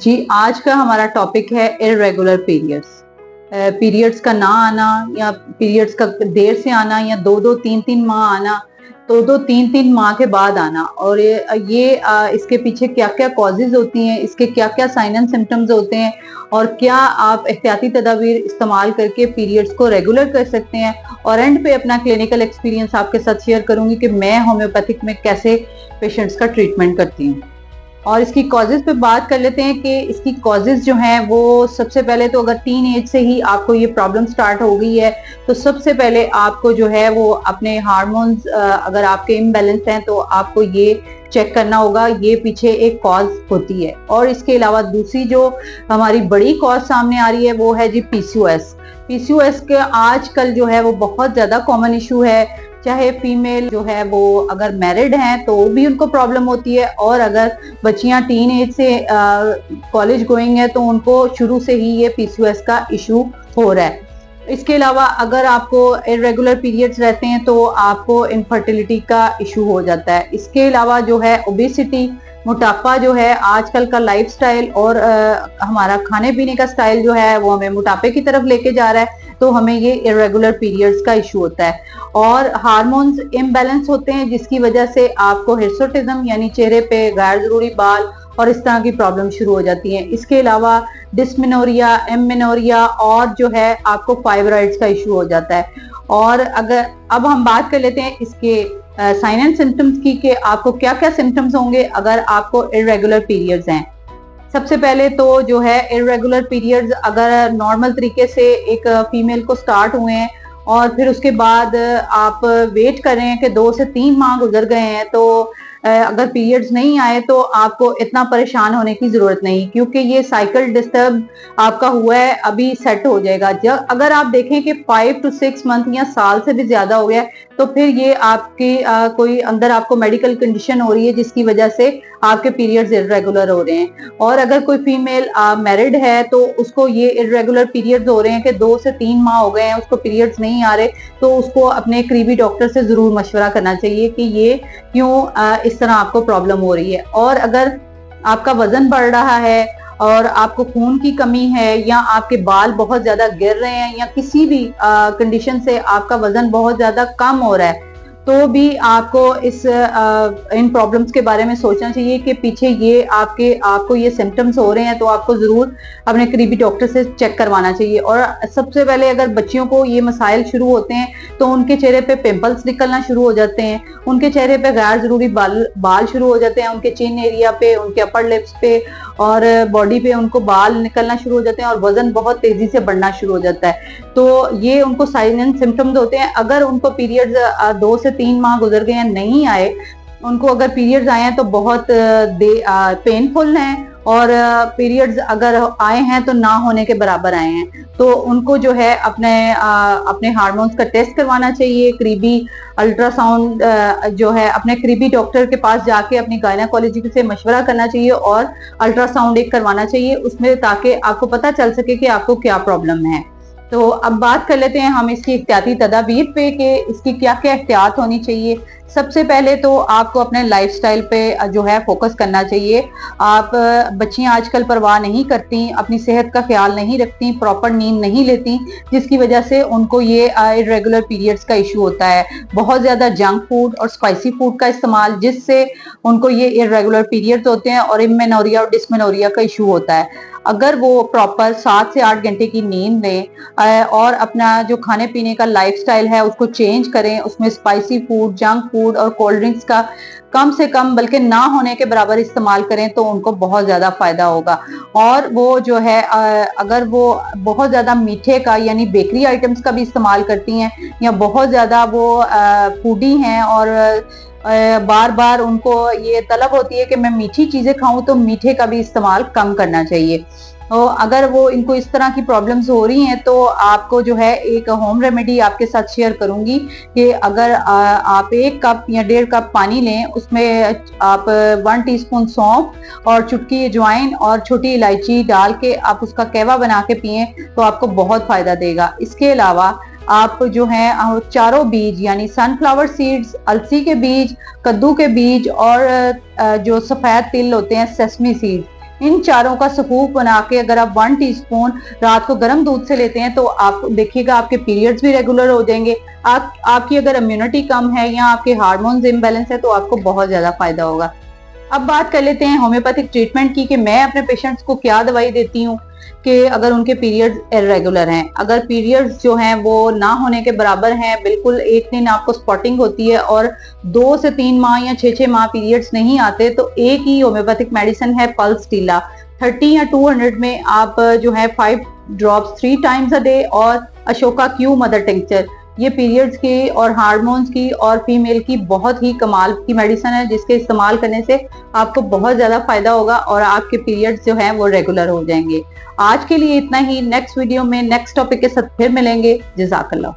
जी, आज का हमारा टॉपिक है इर्रेगुलर पीरियड्स। पीरियड्स का ना आना या पीरियड्स का देर से आना या 2-2 3-3 माह आना, 2-2 3-3 माह के बाद आना और इसके पीछे क्या-क्या कॉजेज़ होती हैं, इसके क्या-क्या साइन एंड सिम्पटम्स होते हैं और क्या आप एहतियाती तदाबीर इस्तेमाल करके पीरियड्स को रेगुलर कर सकते हैं। और एंड पे अपना क्लिनिकल एक्सपीरियंस आपके साथ शेयर करूँगी कि मैं होम्योपैथिक में कैसे पेशेंट्स का ट्रीटमेंट करती हूँ। और इसकी कॉजेज पे बात कर लेते हैं कि इसकी कॉजेज जो हैं वो सबसे पहले तो अगर टीन एज से ही आपको ये प्रॉब्लम स्टार्ट हो गई है तो सबसे पहले आपको जो है वो अपने हार्मोन्स अगर आपके इम्बैलेंस हैं तो आपको ये चेक करना होगा, ये पीछे एक कॉज होती है। और इसके अलावा दूसरी जो हमारी बड़ी कॉज सामने आ रही है वो है जी पीसीओएस। पीसीओएस के आजकल जो है वो बहुत ज्यादा कॉमन इशू है, चाहे फीमेल जो है वो अगर मैरिड हैं तो भी उनको प्रॉब्लम होती है और अगर बच्चियां टीन एज से कॉलेज गोइंग है तो उनको शुरू से ही ये पीसीओएस का इशू हो रहा है। इसके अलावा अगर आपको इरेगुलर पीरियड्स रहते हैं तो आपको इनफर्टिलिटी का इशू हो जाता है। इसके अलावा जो है ओबेसिटी, मोटापा जो है आजकल का लाइफस्टाइल और हमारा खाने पीने का स्टाइल जो है वो हमें मोटापे की तरफ लेके जा रहा है, तो हमें ये इरेगुलर पीरियड्स का इशू होता है। और हार्मोन्स इम्बैलेंस होते हैं जिसकी वजह से आपको हिर्सुटिज्म यानी चेहरे पे गैर जरूरी बाल और इस तरह की प्रॉब्लम शुरू हो जाती हैं। इसके अलावा डिस्मेनोरिया, एमेनोरिया और जो है आपको फाइब्रॉइड्स का इशू हो जाता है। और अगर अब हम बात कर लेते हैं इसके साइन एंड सिम्टम्स की कि आपको क्या क्या सिम्टम्स होंगे अगर आपको इरेगुलर पीरियड्स हैं। सबसे पहले तो जो है इरेगुलर पीरियड्स अगर नॉर्मल तरीके से एक फीमेल को स्टार्ट हुए हैं और फिर उसके बाद आप वेट कर रहे हैं कि 2 से 3 माह गुजर गए हैं तो अगर पीरियड्स नहीं आए तो आपको इतना परेशान होने की जरूरत नहीं, क्योंकि ये साइकिल डिस्टर्ब आपका हुआ है, अभी सेट हो जाएगा। जब अगर आप देखें कि 5 to 6 मंथ या साल से भी ज्यादा हो गया तो फिर ये आपकी कोई अंदर आपको मेडिकल कंडीशन हो रही है जिसकी वजह से आपके पीरियड्स इरेगुलर हो रहे हैं। और अगर कोई फीमेल मैरिड है तो उसको ये इरेगुलर पीरियड्स हो रहे हैं कि 2 से 3 माह हो गए हैं उसको पीरियड्स नहीं आ रहे, तो उसको अपने करीबी डॉक्टर से जरूर मशवरा करना चाहिए कि ये क्यों इस तरह आपको प्रॉब्लम हो रही है। और अगर आपका वजन बढ़ रहा है और आपको खून की कमी है या आपके बाल बहुत ज्यादा गिर रहे हैं या किसी भी कंडीशन से आपका वजन बहुत ज्यादा कम हो रहा है तो भी आपको इन प्रॉब्लम्स के बारे में सोचना चाहिए कि पीछे ये आपको ये सिम्टम्स हो रहे हैं, तो आपको जरूर अपने करीबी डॉक्टर से चेक करवाना चाहिए। और सबसे पहले अगर बच्चियों को ये मसाइल शुरू होते हैं तो उनके चेहरे पे पिंपल्स निकलना शुरू हो जाते हैं, उनके चेहरे पे गैर जरूरी बाल शुरू हो जाते हैं, उनके चिन एरिया पे, उनके अपर लिप्स पे और बॉडी पे उनको बाल निकलना शुरू हो जाते हैं और वजन बहुत तेजी से बढ़ना शुरू हो जाता है। तो ये उनको साइन एंड सिम्टम्स होते हैं। अगर उनको पीरियड्स 2 से 3 माह गुजर गए हैं नहीं आए, उनको अगर पीरियड्स आए हैं तो बहुत पेनफुल हैं और पीरियड्स अगर आए हैं तो ना होने के बराबर आए हैं, तो उनको जो है अपने हार्मोन्स का टेस्ट करवाना चाहिए। करीबी अल्ट्रासाउंड जो है अपने करीबी डॉक्टर के पास जाके अपनी गायनेकोलॉजी से मशवरा करना चाहिए और अल्ट्रासाउंड एक करवाना चाहिए उसमें, ताकि आपको पता चल सके कि आपको क्या प्रॉब्लम है। तो अब बात कर लेते हैं हम इसकी एहतियाती तदाबीर पे कि इसकी क्या क्या एहतियात होनी चाहिए। सबसे पहले तो आपको अपने लाइफस्टाइल पे जो है फोकस करना चाहिए। आप बच्चियां आजकल परवाह नहीं करती, अपनी सेहत का ख्याल नहीं रखती, प्रॉपर नींद नहीं लेती, जिसकी वजह से उनको ये इरेगुलर पीरियड्स का इशू होता है। बहुत ज्यादा जंक फूड और स्पाइसी फूड का इस्तेमाल, जिससे उनको ये इरेगुलर पीरियड्स होते हैं और इमेनोरिया और डिस्मेनोरिया का इशू होता है। अगर वो प्रॉपर 7 से 8 घंटे की नींद लें और अपना जो खाने पीने का लाइफस्टाइल है उसको चेंज करें, उसमें स्पाइसी फूड, जंक फूड और कोल्ड ड्रिंक्स का कम से कम बल्कि ना होने के बराबर इस्तेमाल करें तो उनको बहुत ज्यादा फायदा होगा। और वो जो है अगर वो बहुत ज्यादा मीठे का यानी बेकरी आइटम्स का भी इस्तेमाल करती हैं या बहुत ज्यादा वो फूडी हैं और बार बार उनको ये तलब होती है कि मैं मीठी चीजें खाऊं, तो मीठे का भी इस्तेमाल कम करना चाहिए। तो अगर वो इनको इस तरह की प्रॉब्लम्स हो रही हैं तो आपको जो है एक होम रेमेडी आपके साथ शेयर करूंगी कि अगर आप 1 कप या 1.5 कप पानी लें, उसमें आप 1 टीस्पून सौंफ और चुटकी अजवाइन और छोटी इलायची डाल के आप उसका कहवा बना के पिएं तो आपको बहुत फायदा देगा। इसके अलावा आप जो है चारों बीज यानी सनफ्लावर सीड्स, अलसी के बीज, कद्दू के बीज और जो सफेद तिल होते हैं सेसमी सीड्स, इन चारों का सहूक बना के अगर आप 1 टीस्पून रात को गर्म दूध से लेते हैं तो आप देखिएगा आपके पीरियड्स भी रेगुलर हो जाएंगे। आपकी अगर इम्यूनिटी कम है या आपके हार्मोन्स इम्बैलेंस है तो आपको बहुत ज्यादा फायदा होगा। अब बात कर लेते हैं होम्योपैथिक ट्रीटमेंट की कि मैं अपने पेशेंट्स को क्या दवाई देती हूँ कि अगर उनके पीरियड्स इरेगुलर हैं, अगर पीरियड्स जो हैं वो ना होने के बराबर हैं, बिल्कुल एक दिन आपको स्पॉटिंग होती है और 2 से 3 माह या 6 माह पीरियड्स नहीं आते, तो एक ही होम्योपैथिक मेडिसिन है पल्स टीला। 30 या 200 में आप जो है 5 ड्रॉप्स 3 टाइम्स अ डे और अशोका क्यू मदर टिंक्चर, ये पीरियड्स की और हार्मोन्स की और फीमेल की बहुत ही कमाल की मेडिसिन है, जिसके इस्तेमाल करने से आपको बहुत ज्यादा फायदा होगा और आपके पीरियड्स जो है वो रेगुलर हो जाएंगे। आज के लिए इतना ही। नेक्स्ट वीडियो में नेक्स्ट टॉपिक के साथ फिर मिलेंगे। जज़ाकल्लाह।